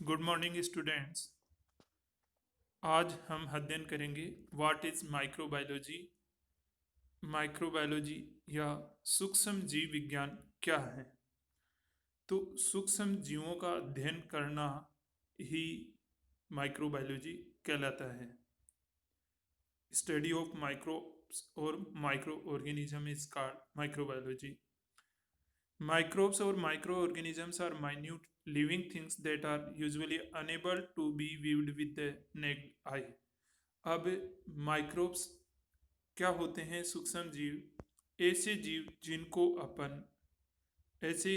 Good morning students. आज हम अध्ययन करेंगे व्हाट इज माइक्रोबायोलॉजी। माइक्रोबायोलॉजी या सूक्ष्म जीव विज्ञान क्या है। तो सूक्ष्म जीवों का अध्ययन करना ही माइक्रोबायोलॉजी कहलाता है। स्टडी ऑफ माइक्रोब्स और micro organism is called microbiology. Microbes or microorganisms are minute living things that are usually unable to be viewed with the naked eye. अब माइक्रोब्स क्या होते हैं? सूक्ष्म जीव ऐसे जीव जिनको अपन ऐसे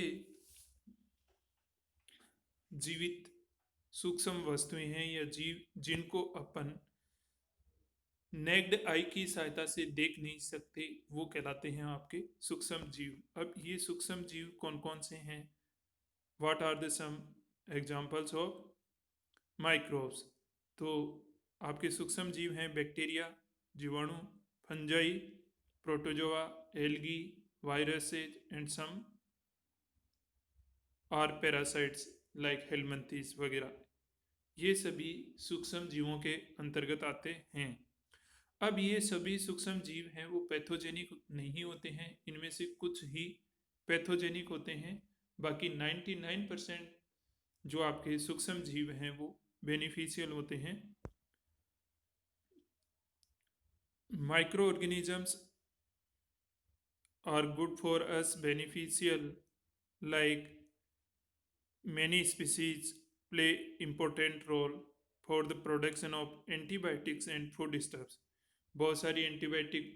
जीवित सूक्ष्म वस्तुएं हैं या जीव जिनको अपन नेक्ड आई की सहायता से देख नहीं सकते, वो कहलाते हैं आपके सूक्ष्म जीव। अब ये सूक्ष्म जीव कौन कौन से हैं? What are the some examples of microbes? तो आपके सूक्ष्म जीव हैं बैक्टीरिया, जीवाणु, fungi, protozoa, algae, viruses and some are parasites like helminths वगैरह। ये सभी सूक्ष्म जीवों के अंतर्गत आते हैं। अब ये सभी सूक्ष्म जीव हैं वो पैथोजेनिक नहीं होते हैं, इनमें से कुछ ही पैथोजेनिक होते हैं। बाकी 99% जो आपके सूक्ष्म जीव हैं वो बेनिफिशियल होते हैं। Micro organisms are good for us, beneficial, like many species play important role for the production of antibiotics and foodstuffs. बहुत सारी एंटीबायोटिक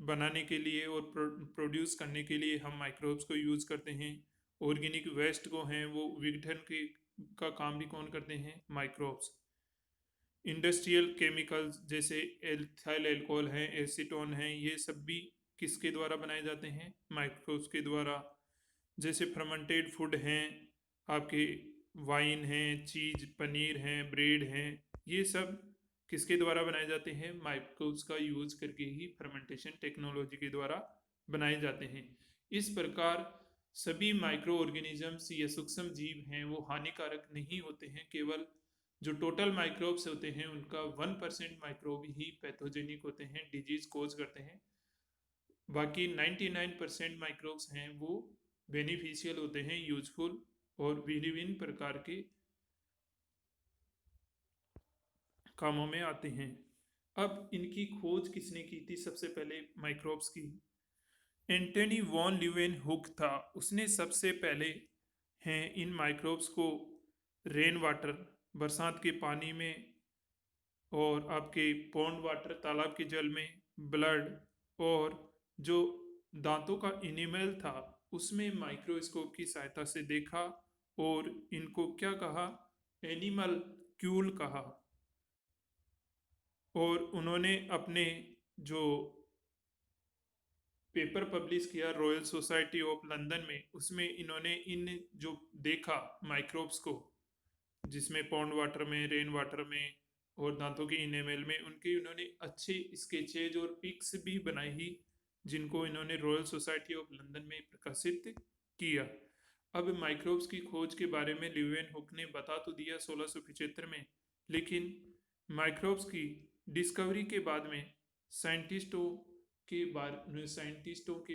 बनाने के लिए और प्रोड्यूस करने के लिए हम माइक्रोब्स को यूज़ करते हैं। ऑर्गेनिक वेस्ट को हैं वो विघटन के का काम भी कौन करते हैं? माइक्रोब्स। इंडस्ट्रियल केमिकल्स जैसे एल्थाइल अल्कोहल हैं, एसीटोन हैं, ये सब भी किसके द्वारा बनाए जाते हैं? माइक्रोब्स के द्वारा। जैसे फर्मेंटेड फूड हैं, आपके वाइन हैं, चीज़, पनीर हैं, ब्रेड हैं, ये सब किसके द्वारा बनाए जाते हैं? माइक्रोब्स का यूज़ करके ही फर्मेंटेशन टेक्नोलॉजी के द्वारा बनाए जाते हैं। इस प्रकार सभी माइक्रो ऑर्गेनिजम्स या सूक्ष्म जीव हैं वो हानिकारक नहीं होते हैं। केवल जो टोटल माइक्रोब्स होते हैं उनका 1% माइक्रोब ही पैथोजेनिक होते हैं, डिजीज कोज करते हैं। बाकी 99% माइक्रोब्स हैं वो बेनिफिशियल होते हैं, यूजफुल और विभिन्न प्रकार के कामों में आते हैं। अब इनकी खोज किसने की थी? सबसे पहले माइक्रोब्स की एंटनी वॉन ल्यूवेनहुक था। उसने सबसे पहले हैं इन माइक्रोब्स को रेन वाटर, बरसात के पानी में, और आपके पॉन्ड वाटर, तालाब के जल में, ब्लड, और जो दांतों का इनेमल था उसमें माइक्रोस्कोप की सहायता से देखा और इनको क्या कहा? एनिमल क्यूल कहा। और उन्होंने अपने जो पेपर पब्लिश किया रॉयल सोसाइटी ऑफ लंदन में, उसमें इन्होंने इन जो देखा माइक्रोब्स को, जिसमें पॉन्ड वाटर में, रेन वाटर में और दांतों के इनेमल में, उनके इन्होंने अच्छे स्केचेज और पिक्स भी बनाई ही, जिनको इन्होंने रॉयल सोसाइटी ऑफ लंदन में प्रकाशित किया। अब माइक्रोब्स की खोज के बारे में ल्यूवेनहुक ने बता तो दिया 1675 में, लेकिन माइक्रोब्स की डिस्कवरी के बाद में साइंटिस्टों के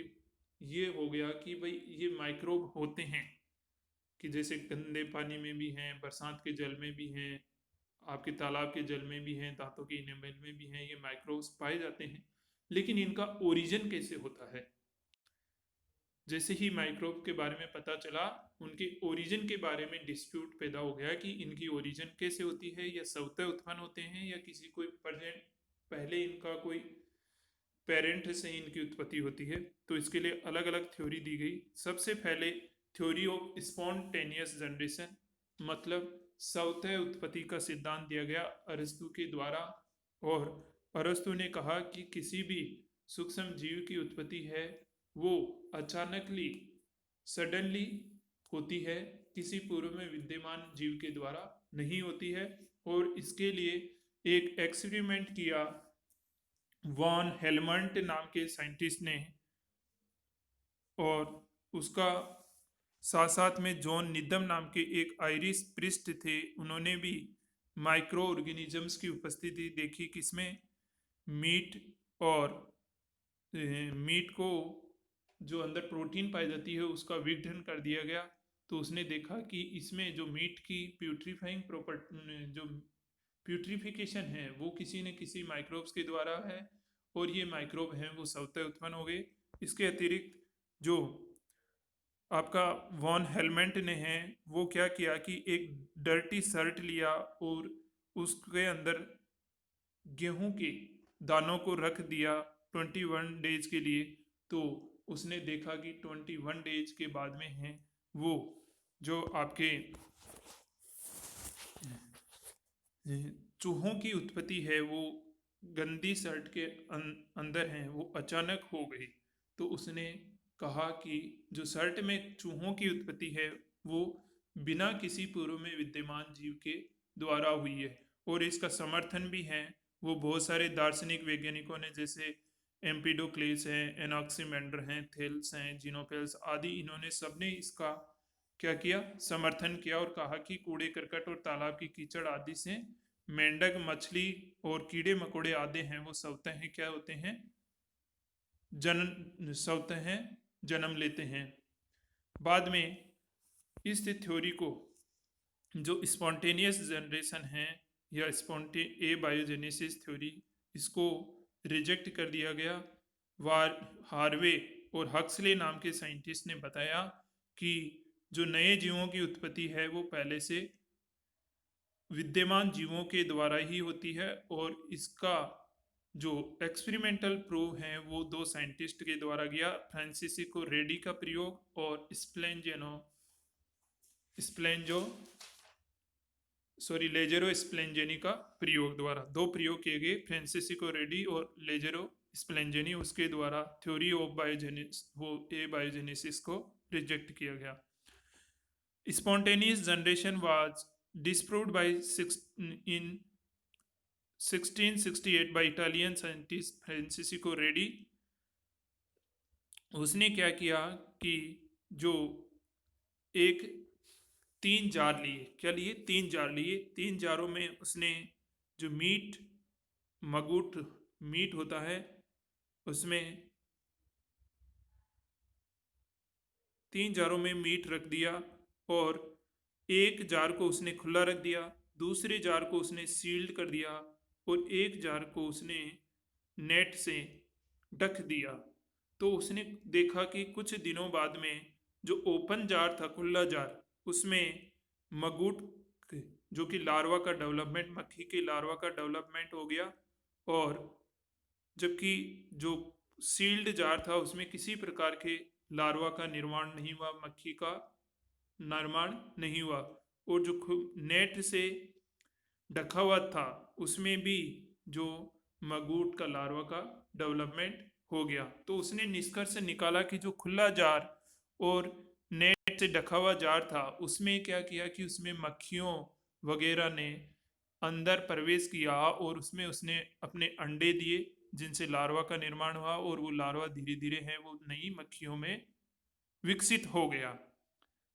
ये हो गया कि भाई ये माइक्रोब होते हैं, कि जैसे गंदे पानी में भी हैं, बरसात के जल में भी हैं, आपके तालाब के जल में भी हैं, दांतों के इनेमल में भी हैं, ये माइक्रोब्स पाए जाते हैं। लेकिन इनका ओरिजिन कैसे होता है? जैसे ही माइक्रोब के बारे में पता चला, उनके ओरिजिन के बारे में डिस्प्यूट पैदा हो गया कि इनकी ओरिजिन कैसे होती है, या स्वतः उत्पन्न होते हैं या किसी कोई प्रेजेंट पहले इनका कोई पेरेंट से इनकी उत्पत्ति होती है। तो इसके लिए अलग अलग थ्योरी दी गई। सबसे पहले थ्योरी ऑफ स्पॉन्टेनियस जनरेशन, मतलब स्वतः उत्पत्ति का सिद्धांत दिया गया अरस्तु के द्वारा। और अरस्तु ने कहा कि किसी भी सूक्ष्म जीव की उत्पत्ति है वो अचानकली, सडनली होती है, किसी पूर्व में विद्यमान जीव के द्वारा नहीं होती है। और इसके लिए एक एक्सपेरिमेंट किया वॉन हेलमंट नाम के साइंटिस्ट ने, और उसका साथ साथ में जॉन निदम नाम के एक आयरिश प्रिस्ट थे, उन्होंने भी माइक्रो ऑर्गेनिजम्स की उपस्थिति देखी किसमें, मीट और मीट को जो अंदर प्रोटीन पाई जाती है उसका विघटन कर दिया गया। तो उसने देखा कि इसमें जो मीट की प्यूट्रीफाइंग प्रॉपर्टी, जो प्यूट्रिफिकेशन है वो किसी न किसी माइक्रोब्स के द्वारा है, और ये माइक्रोब हैं वो स्वतः उत्पन्न हो गए। इसके अतिरिक्त जो आपका वॉन हेलमेंट ने है वो क्या किया कि एक डर्टी शर्ट लिया और उसके अंदर गेहूं के दानों को रख दिया 21 डेज के लिए। तो उसने देखा कि 21 डेज के बाद में है वो जो आपके चूहों की उत्पत्ति है वो गंदी शर्ट के अंदर है वो अचानक हो गई। तो उसने कहा कि जो शर्ट में चूहों की उत्पत्ति है वो बिना किसी पूर्व में विद्यमान जीव के द्वारा हुई है, और इसका समर्थन भी है वो बहुत सारे दार्शनिक वैज्ञानिकों ने, जैसे एम्पिडोक्लेस हैं, एनाक्सीमेंडर हैं, थेल्स हैं, जिनोपेल्स आदि, इन्होंने सबने इसका क्या किया, समर्थन किया और कहा कि कूड़े करकट और तालाब की कीचड़ आदि से मेंढक, मछली और कीड़े मकोड़े आदि हैं वो स्वतः हैं क्या होते हैं, जन्म स्वतः हैं जन्म लेते हैं। बाद में इस थ्योरी को जो स्पॉन्टेनियस जनरेशन है या स्पॉन्टे ए बायोजेनेसिस थ्योरी, इसको रिजेक्ट कर दिया गया। वार हार्वे और हक्सले नाम के साइंटिस्ट ने बताया कि जो नए जीवों की उत्पत्ति है वो पहले से विद्यमान जीवों के द्वारा ही होती है, और इसका जो एक्सपेरिमेंटल प्रूव है वो दो साइंटिस्ट के द्वारा किया, फ्रांसिस्को रेडी का प्रयोग और स्प्लेंजो लेजेरो स्प्लेंजेनी का प्रयोग द्वारा, दो प्रयोग किए गए, फ्रांसिस्को रेडी और लेजेरो स्प्लेंजेनी, उसके द्वारा थ्योरी ऑफ बायोजेनेसिस को रिजेक्ट किया गया। Spontaneous generation was disproved by in 1668 by Italian scientist Francisco Redi। उसने क्या किया कि जो एक 3 जार लिए, क्या लिए, 3 जार लिए, 3 जारों में उसने जो मगुट मीट होता है उसमें 3 जारों में मीट रख दिया, और एक जार को उसने खुला रख दिया, दूसरे जार को उसने सील्ड कर दिया, और एक जार को उसने नेट से ढक दिया। तो उसने देखा कि कुछ दिनों बाद में जो ओपन जार था, खुला जार, उसमें मगुट जो कि लार्वा का डेवलपमेंट, मक्खी के लार्वा का डेवलपमेंट हो गया, और जबकि जो सील्ड जार था उसमें किसी प्रकार के लार्वा का निर्माण नहीं हुआ, मक्खी का निर्माण नहीं हुआ, और जो नेट से ढका हुआ था उसमें भी जो मगुट का लार्वा का डेवलपमेंट हो गया। तो उसने निष्कर्ष निकाला कि जो खुला जार और नेट से ढका हुआ जार था उसमें क्या किया कि उसमें मक्खियों वगैरह ने अंदर प्रवेश किया, और उसमें उसने अपने अंडे दिए जिनसे लार्वा का निर्माण हुआ, और वो लार्वा धीरे धीरे है वो नई मक्खियों में विकसित हो गया,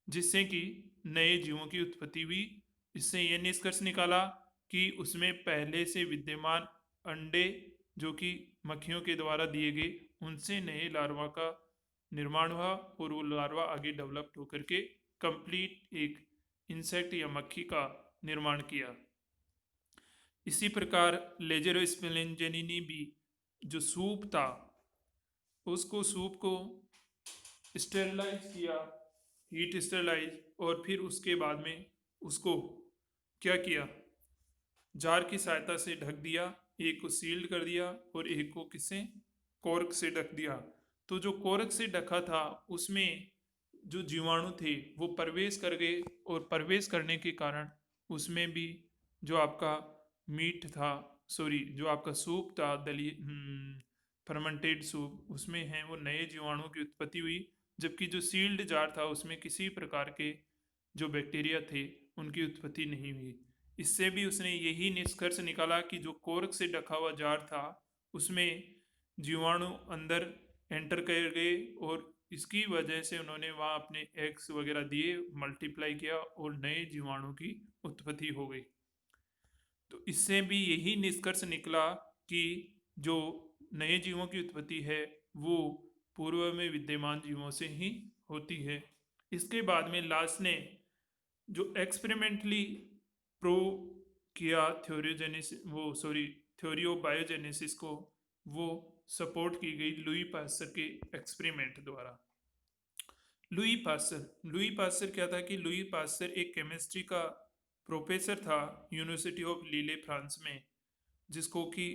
जिससे कि नए जीवों की उत्पत्ति हुई। इससे यह निष्कर्ष निकाला कि उसमें पहले से विद्यमान अंडे जो कि मक्खियों के द्वारा दिए गए, उनसे नए लार्वा का निर्माण हुआ, और वो लार्वा आगे डेवलप होकर के कंप्लीट एक इंसेक्ट या मक्खी का निर्माण किया। इसी प्रकार लेजेरो स्पेलेंजेनी ने भी जो सूप था उसको सूप को स्टेरलाइज किया, हीट स्टेरलाइज, और फिर उसके बाद में उसको क्या किया, जार की सहायता से ढक दिया, एक को सील्ड कर दिया और एक को किससे, कॉर्क से ढक दिया। तो जो कॉर्क से ढका था उसमें जो जीवाणु थे वो प्रवेश कर गए, और प्रवेश करने के कारण उसमें भी जो आपका मीट था, जो आपका सूप था, फर्मेंटेड सूप, उसमें है वो नए जीवाणुओं की उत्पत्ति हुई, जबकि जो सील्ड जार था उसमें किसी प्रकार के जो बैक्टीरिया थे उनकी उत्पत्ति नहीं हुई। इससे भी उसने यही निष्कर्ष निकाला कि जो कॉर्क से ढका हुआ जार था उसमें जीवाणु अंदर एंटर कर गए और इसकी वजह से उन्होंने वहाँ अपने एग्स वगैरह दिए, मल्टीप्लाई किया और नए जीवाणु की उत्पत्ति हो गई। तो इससे भी यही निष्कर्ष निकला कि जो नए जीवों की उत्पत्ति है वो पूर्व में विद्यमान जीवों से ही होती है। इसके बाद में लास्ट ने जो एक्सपेरिमेंटली प्रूव किया थ्योरियोजेनेसिस, वो सॉरी थ्योरी ऑफ बायोजेनेसिस को, वो सपोर्ट की गई लुई पास्चर के एक्सपेरिमेंट द्वारा। लुई पास्चर क्या था कि लुई पास्चर एक केमिस्ट्री का प्रोफेसर था यूनिवर्सिटी ऑफ लीले फ्रांस में, जिसको कि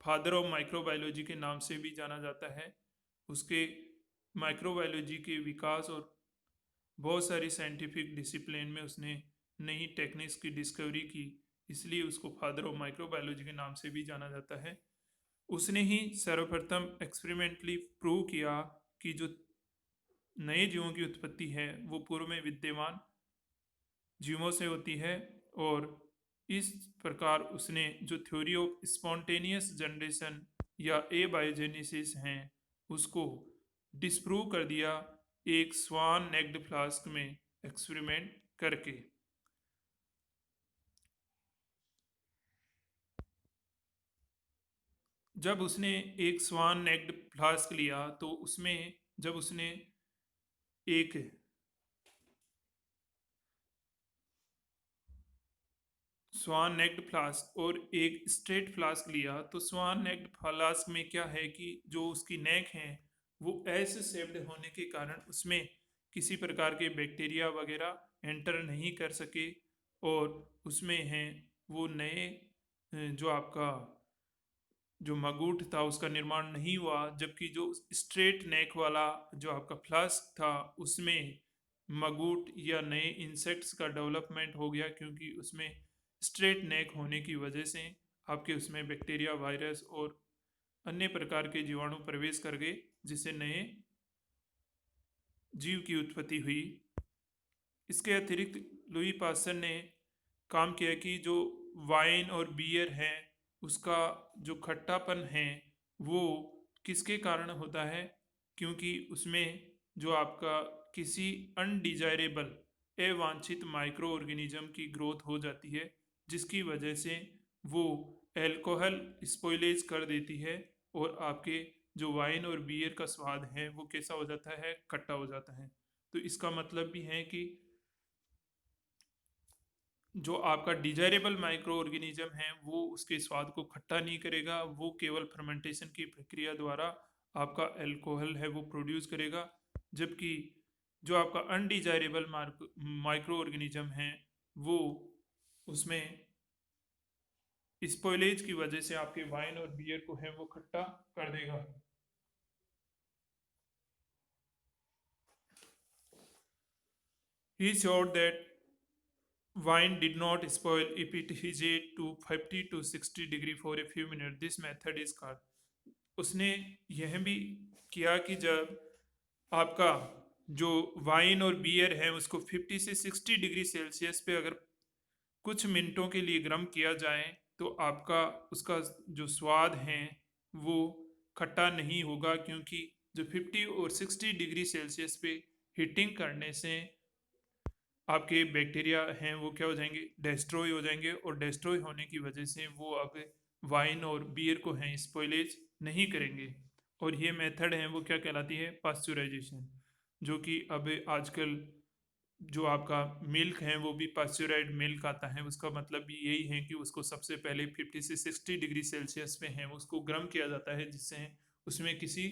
फादर ऑफ माइक्रोबायोलॉजी के नाम से भी जाना जाता है। उसके माइक्रोबायोलॉजी के विकास और बहुत सारी साइंटिफिक डिसिप्लिन में उसने नई टेक्निक्स की डिस्कवरी की, इसलिए उसको फादर ऑफ माइक्रोबायोलॉजी के नाम से भी जाना जाता है। उसने ही सर्वप्रथम एक्सपेरिमेंटली प्रूव किया कि जो नए जीवों की उत्पत्ति है वो पूर्व में विद्यमान जीवों से होती है, और इस प्रकार उसने जो थ्योरी ऑफ स्पॉन्टेनियस जनरेशन या एबायोजेनेसिस हैं उसको डिस्प्रूव कर दिया एक स्वान नेक्ड फ्लास्क में एक्सपेरिमेंट करके। जब उसने एक स्वान नेक्ड फ्लास्क लिया तो उसमें जब उसने एक स्वान नेक्ड फ्लास्क और एक स्ट्रेट फ्लास्क लिया, तो स्वान नेक्ड फ्लास्क में क्या है कि जो उसकी नेक है वो एस शेप्ड होने के कारण उसमें किसी प्रकार के बैक्टीरिया वगैरह एंटर नहीं कर सके, और उसमें हैं वो नए जो आपका जो मगुट था उसका निर्माण नहीं हुआ। जबकि जो स्ट्रेट नेक वाला जो आपका फ्लास्क था उसमें मगुट या नए इंसेक्ट्स का डेवलपमेंट हो गया, क्योंकि उसमें स्ट्रेट नेक होने की वजह से आपके उसमें बैक्टीरिया, वायरस और अन्य प्रकार के जीवाणु प्रवेश कर गए, जिससे नए जीव की उत्पत्ति हुई। इसके अतिरिक्त लुई पास्चर ने काम किया कि जो वाइन और बियर है उसका जो खट्टापन है वो किसके कारण होता है, क्योंकि उसमें जो आपका किसी अनडिजायरेबल अवांछित माइक्रो ऑर्गेनिज्म की ग्रोथ हो जाती है, जिसकी वजह से वो एल्कोहल स्पॉइलेज कर देती है, और आपके जो वाइन और बियर का स्वाद है वो कैसा हो जाता है, खट्टा हो जाता है। तो इसका मतलब भी है कि जो आपका डिजायरेबल माइक्रो ऑर्गेनिज्म है वो उसके स्वाद को खट्टा नहीं करेगा, वो केवल फर्मेंटेशन की प्रक्रिया द्वारा आपका अल्कोहल है वो प्रोड्यूस करेगा। जबकि जो आपका अनडिजायरेबल माइक्रो ऑर्गेनिज्म है वो उसमें स्पॉइलेज की वजह से आपके वाइन और बियर को है वो खट्टा कर देगा। He showed that wine did not spoil if it heated to 50 to 60 degree for a few minutes. This method is called. उसने यह भी किया कि जब आपका जो वाइन और बियर है उसको 50 से 60 डिग्री सेल्सियस पे अगर कुछ मिनटों के लिए गर्म किया जाए तो आपका उसका जो स्वाद है वो खट्टा नहीं होगा, क्योंकि जो 50 और 60 डिग्री सेल्सियस पे हीटिंग करने से आपके बैक्टीरिया हैं वो क्या हो जाएंगे, डेस्ट्रॉय हो जाएंगे, और डेस्ट्रॉय होने की वजह से वो अब वाइन और बियर को हैं स्पॉइलेज नहीं करेंगे। और ये मेथड है वो क्या कहलाती है, पास्चुराइजेशन, जो कि अब आजकल जो आपका मिल्क है वो भी पास्चुराइज्ड मिल्क आता है। उसका मतलब भी यही है कि उसको सबसे पहले 50 से 60 डिग्री सेल्सियस पे है उसको गर्म किया जाता है, जिससे उसमें किसी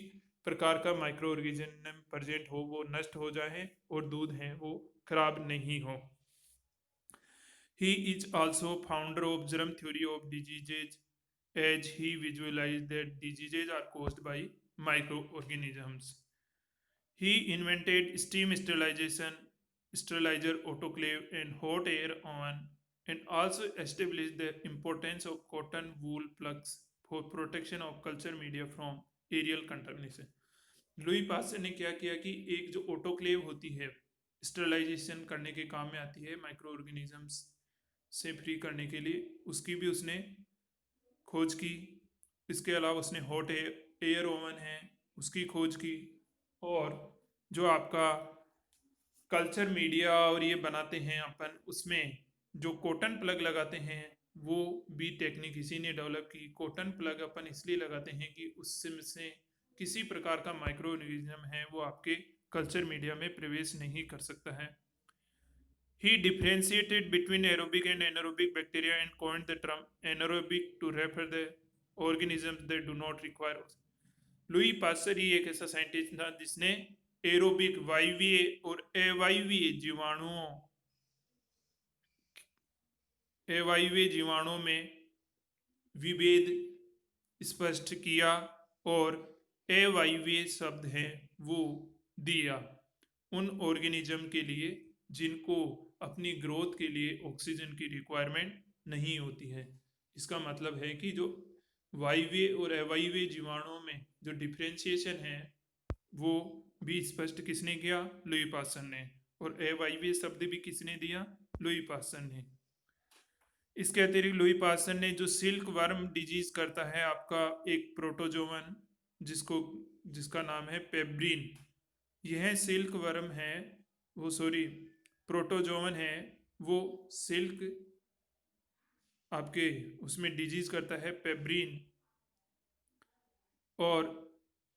प्रकार का माइक्रो ऑर्गेनिज्म प्रेजेंट हो वो नष्ट हो जाए और दूध है वो खराब नहीं हो। He is also founder of germ theory of diseases, as he visualized that diseases are caused by microorganisms. He invented steam sterilization, sterilizer autoclave, and hot air oven, and also established the importance of cotton wool plugs for protection of culture media from aerial contamination. Louis Pasteur ने क्या किया कि एक जो autoclave होती है sterilization करने के काम में आती है माइक्रो ऑर्गेनिजम्स से फ्री करने के लिए, उसकी भी उसने खोज की। इसके अलावा उसने हॉट एयर ओवन है उसकी खोज की, और जो आपका कल्चर मीडिया और ये बनाते हैं अपन, उसमें जो कॉटन प्लग लगाते हैं वो भी टेक्निक इसी ने डेवलप की। कॉटन प्लग अपन इसलिए लगाते हैं कि उससे से किसी प्रकार का माइक्रो ऑर्गेनिज्म है वो आपके कल्चर मीडिया में प्रवेश नहीं कर सकता है। He differentiated between aerobic and anaerobic bacteria and coined the term anaerobic to refer the organisms that do not require oxygen. Louis Pasteur ही एक ऐसा साइंटिस्ट था जिसने एरोबिक वायवीय और अवायवीय जीवाणुओं में विभेद स्पष्ट किया और अवायवीय शब्द है वो दिया उन ऑर्गेनिज्म के लिए जिनको अपनी ग्रोथ के लिए ऑक्सीजन की रिक्वायरमेंट नहीं होती है। इसका मतलब है कि जो वायवीय और अवायवीय जीवाणुओं में जो डिफ्रेंशिएशन है वो भी स्पष्ट किसने किया? लुई पास्चर ने। और अवायवीय शब्द भी किसने दिया? लुई पास्चर ने। इसके अतिरिक्त लुई पास्चर ने जो सिल्क वर्म डिजीज करता है आपका एक प्रोटोजोवन जिसका नाम है पेब्रिन, यह सिल्क वर्म है वो सॉरी प्रोटोजोवन है वो सिल्क आपके उसमें डिजीज करता है पेब्रिन, और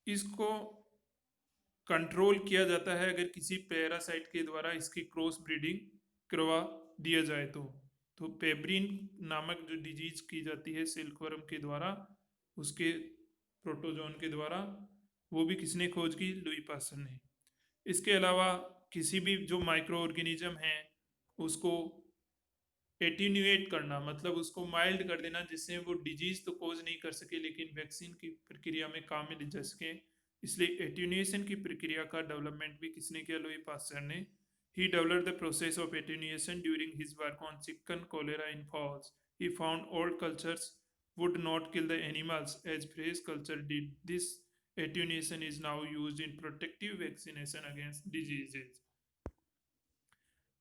इसको कंट्रोल किया जाता है अगर किसी पैरासाइट के द्वारा इसकी क्रॉस ब्रीडिंग करवा दिया जाए तो पेब्रिन नामक जो डिजीज की जाती है सिल्कवर्म के द्वारा उसके प्रोटोजोन के द्वारा, वो भी किसने खोज की? लुई पास्चर ने। इसके अलावा किसी भी जो माइक्रो ऑर्गेनिज्म है उसको एटीन्यूएट करना, मतलब उसको माइल्ड कर देना जिससे वो डिजीज तो कोज नहीं कर सके लेकिन वैक्सीन की प्रक्रिया में काम में ले जा सके। इसलिए एटीन्यूएशन की प्रक्रिया का डेवलपमेंट भी किसने किया? लुई पास्चर ने। He developed the process of attenuation during his work on chicken cholera in fowls. He found old cultures would not kill the animals as fresh culture did. This attenuation is now used in protective vaccination against diseases.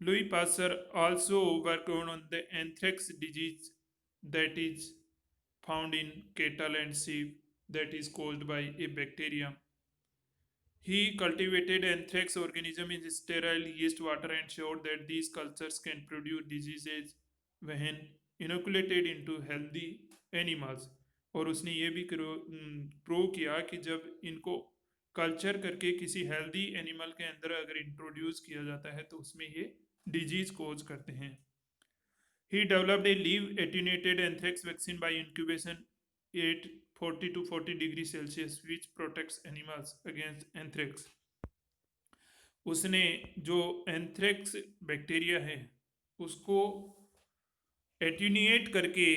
Louis Pasteur also worked on the anthrax disease that is found in cattle and sheep that is caused by a bacterium. He cultivated anthrax organism in sterile yeast water and showed that these cultures can produce diseases when inoculated into healthy animals. और उसने ये भी prove किया कि जब इनको culture करके किसी हेल्दी एनिमल के अंदर अगर इंट्रोड्यूस किया जाता है तो उसमें ये डिजीज कोज करते हैं। He developed a leaf attenuated anthrax vaccine by incubation at 40 to 40 degrees Celsius which protects animals against anthrax. उसने जो एंथ्रेक्स बैक्टीरिया है उसको एट्यूनिएट करके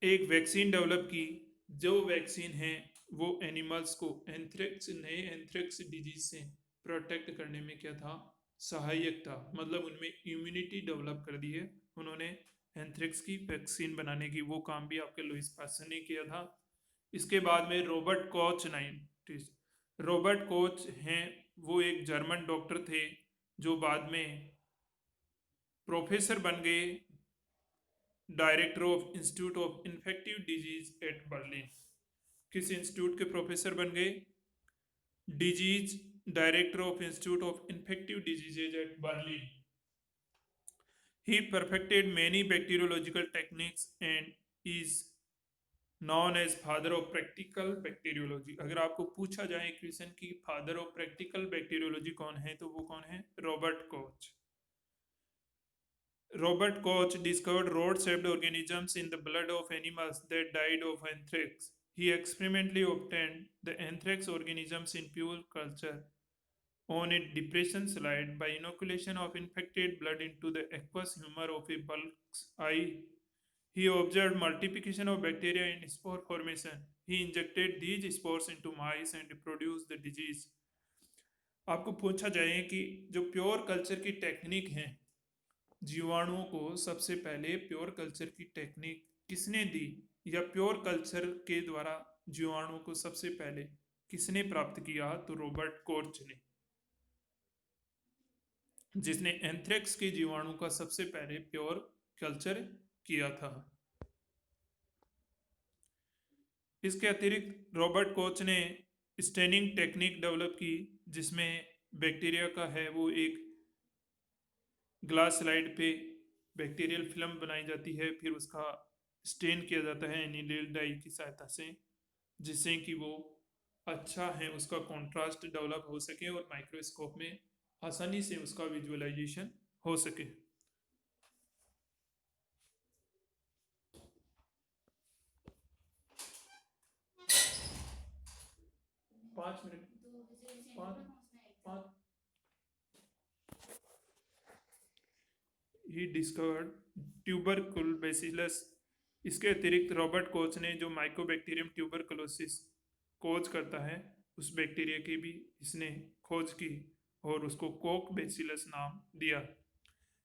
एक वैक्सीन डेवलप की, जो वैक्सीन है वो एनिमल्स को नए एंथ्रेक्स डिजीज से प्रोटेक्ट करने में क्या था? सहायक था। मतलब उनमें इम्यूनिटी डेवलप कर दी है उन्होंने एंथ्रेक्स की वैक्सीन बनाने की, वो काम भी आपके लुईस पास्चर ने किया था। इसके बाद में रॉबर्ट कोच हैं, वो एक जर्मन डॉक्टर थे जो बाद में प्रोफेसर बन गए, director of institute of infective disease at Berlin. किस इंस्टीट्यूट के प्रोफेसर बन गए? Disease director of institute of infective diseases at Berlin. He perfected many bacteriological techniques and is known as father of practical bacteriology. अगर आपको पूछा जाए question की father of practical bacteriology कौन है तो वो कौन है? Robert Koch. Robert Koch discovered rod-shaped organisms in the blood of animals that died of anthrax. He experimentally obtained the anthrax organisms in pure culture on a depression slide by inoculation of infected blood into the aqueous humor of a bull's eye. He observed multiplication of bacteria in spore formation. He injected these spores into mice and produced the disease. आपको पूछा जाए कि जो pure culture की technique है, जीवाणुओं को सबसे पहले प्योर कल्चर की टेक्निक किसने दी, या प्योर कल्चर के द्वारा जीवाणुओं को सबसे पहले किसने प्राप्त किया? तो रॉबर्ट कोच ने, जिसने एंथ्रेक्स के जीवाणु का सबसे पहले प्योर कल्चर किया था। इसके अतिरिक्त रॉबर्ट कोच ने स्टेनिंग टेक्निक डेवलप की, जिसमें बैक्टीरिया का है वो एक ग्लास स्लाइड पे बैक्टीरियल फिल्म बनाई जाती है, फिर उसका स्टेन किया जाता है एनिलील डाई की सहायता से, जिससे कि वो अच्छा है उसका कॉन्ट्रास्ट डेवलप हो सके और माइक्रोस्कोप में आसानी से उसका विजुअलाइजेशन हो सके। 5 minute, 5 5। He discovered tubercle bacillus. इसके अतिरिक्त रॉबर्ट कोच ने जो माइकोबैक्टीरियम ट्यूबरकुलोसिस खोज करता है, उस बैक्टीरिया की भी इसने खोज की और उसको कोक बेसिलस नाम दिया।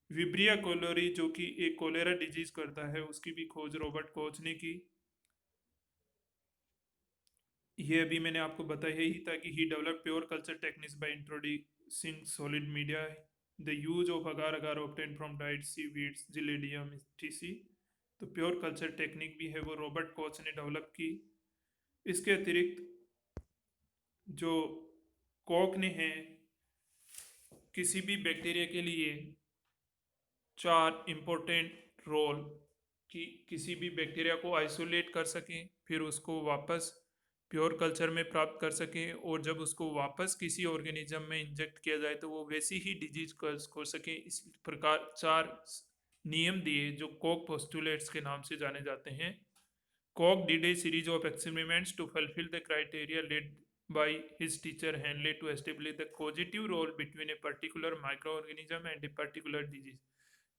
विब्रिया कोलोरी जो कि एक कोलेरा डिजीज करता है, उसकी भी खोज रॉबर्ट कोच ने की। ये अभी मैंने आपको बताया ही था कि he develop pure culture techniques by introducing solid media, the use of agar agar obtain from डाइड सी वीड्स जिलेडियम टीसी। तो प्योर कल्चर टेक्निक भी है वो रॉबर्ट कोच ने डेवलप की। इसके अतिरिक्त जो कॉक ने है किसी भी बैक्टीरिया के लिए 4 इम्पोर्टेंट रोल, कि किसी भी बैक्टीरिया को आइसोलेट कर सकें, फिर उसको वापस प्योर कल्चर में प्राप्त कर सकें, और जब उसको वापस किसी ऑर्गेनिज्म में इंजेक्ट किया जाए तो वो वैसी ही डिजीज हो सके। इस प्रकार 4 नियम दिए जो कॉक पोस्टुलेट्स के नाम से जाने जाते हैं। Koch did a series of experiments to fulfill the criteria led by his teacher Henle to establish the causative role between a particular microorganism and a particular disease,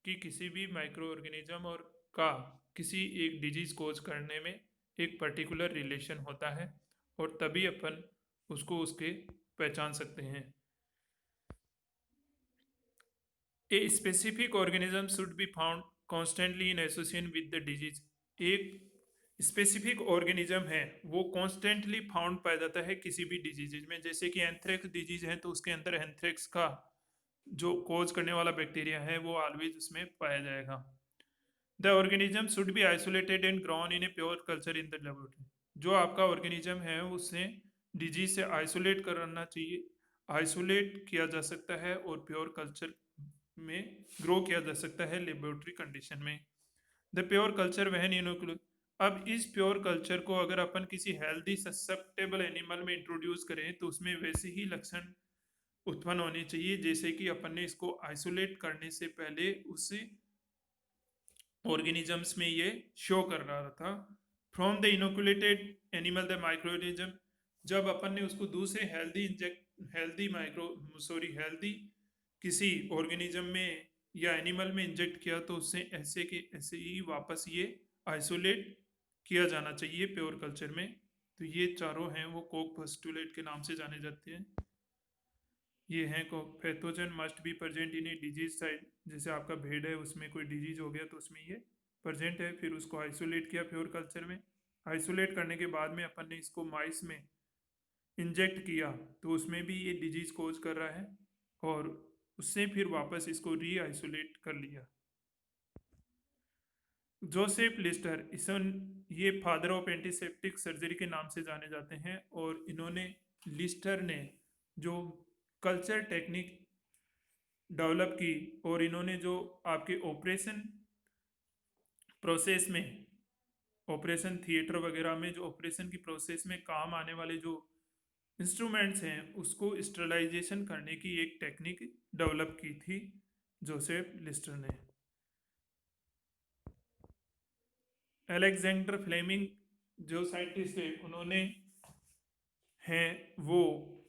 कि किसी भी माइक्रो ऑर्गेनिज्म और का किसी एक डिजीज कोज करने में एक पर्टिकुलर रिलेशन होता है, और तभी अपन उसको उसके पहचान सकते हैं। A specific organism should be found constantly in association with the disease. एक स्पेसिफिक ऑर्गेनिज्म है वो कॉन्स्टेंटली फाउंड पाया जाता है किसी भी डिजीज में। जैसे कि एंथ्रेक्स डिजीज है तो उसके अंदर एंथ्रेक्स का जो कोज करने वाला बैक्टीरिया है वो ऑलवेज उसमें पाया जाएगा। The organism should be isolated and grown in a pure culture in the laboratory. जो आपका ऑर्गेनिज्म है उससे डिजीज से आइसोलेट करना चाहिए, आइसोलेट किया जा सकता है और प्योर कल्चर में ग्रो किया जा सकता है लेबोरेटरी कंडीशन में। द प्योर कल्चर वहन इनोकुलर। अब इस प्योर कल्चर को अगर अपन किसी हेल्दी ससेप्टेबल एनिमल में इंट्रोड्यूस करें तो उसमें वैसे ही लक्षण उत्पन्न होने चाहिए जैसे कि अपन ने इसको आइसोलेट करने से पहले उस ऑर्गेनिजम्स में ये शो कर रहा था। From the inoculated animal the microorganism, जब अपन ने उसको दूसरे हेल्दी किसी ऑर्गेनिज्म में या एनिमल में इंजेक्ट किया तो उससे ऐसे के ऐसे ही वापस ये आइसोलेट किया जाना चाहिए प्योर कल्चर में। तो ये चारों हैं वो कोक पोस्टुलेट के नाम से जाने जाते हैं। ये हैं को pathogen must be present in a disease side. जैसे आपका भेड़ है उसमें कोई डिजीज हो गया तो उसमें ये प्रेजेंट है, फिर उसको आइसोलेट किया प्योर कल्चर में। आइसोलेट करने के बाद में अपन ने इसको माइस में इंजेक्ट किया तो उसमें भी ये डिजीज कोज कर रहा है, और उससे फिर वापस इसको री आइसोलेट कर लिया। जोसेफ लिस्टर, इस ये फादर ऑफ एंटीसेप्टिक सर्जरी के नाम से जाने जाते हैं, और इन्होंने लिस्टर ने जो कल्चर टेक्निक डेवलप की, और इन्होंने जो आपके ऑपरेशन प्रोसेस में, ऑपरेशन थिएटर वगैरह में जो ऑपरेशन की प्रोसेस में काम आने वाले जो इंस्ट्रूमेंट्स हैं उसको स्टरलाइजेशन करने की एक टेक्निक डेवलप की थी जोसेफ लिस्टर ने। अलेक्जेंडर फ्लेमिंग जो साइंटिस्ट थे उन्होंने हैं वो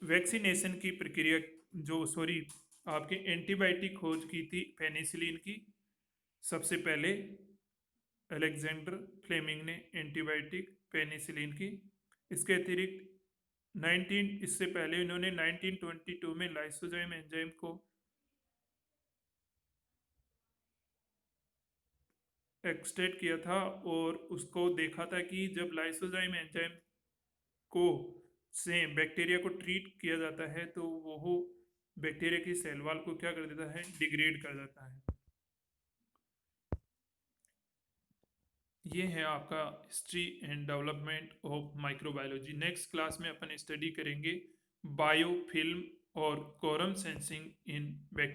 वैक्सीनेशन की प्रक्रिया जो आपके एंटीबायोटिक खोज की थी पेनिसिलिन की। सबसे पहले अलेक्जेंडर फ्लेमिंग ने एंटीबायोटिक पेनिसिलिन की। इसके अतिरिक्त 19 इससे पहले इन्होंने 1922 में लाइसोजाइम एंजाइम को एक्सट्रैक्ट किया था, और उसको देखा था कि जब लाइसोजाइम एंजाइम को से बैक्टीरिया को ट्रीट किया जाता है तो वो बैक्टीरिया की सेल वॉल को क्या कर देता है, डिग्रेड कर देता है। ये है आपका history and development of microbiology. Next class में अपन स्टडी करेंगे बायोफिल्म और कोरम सेंसिंग इन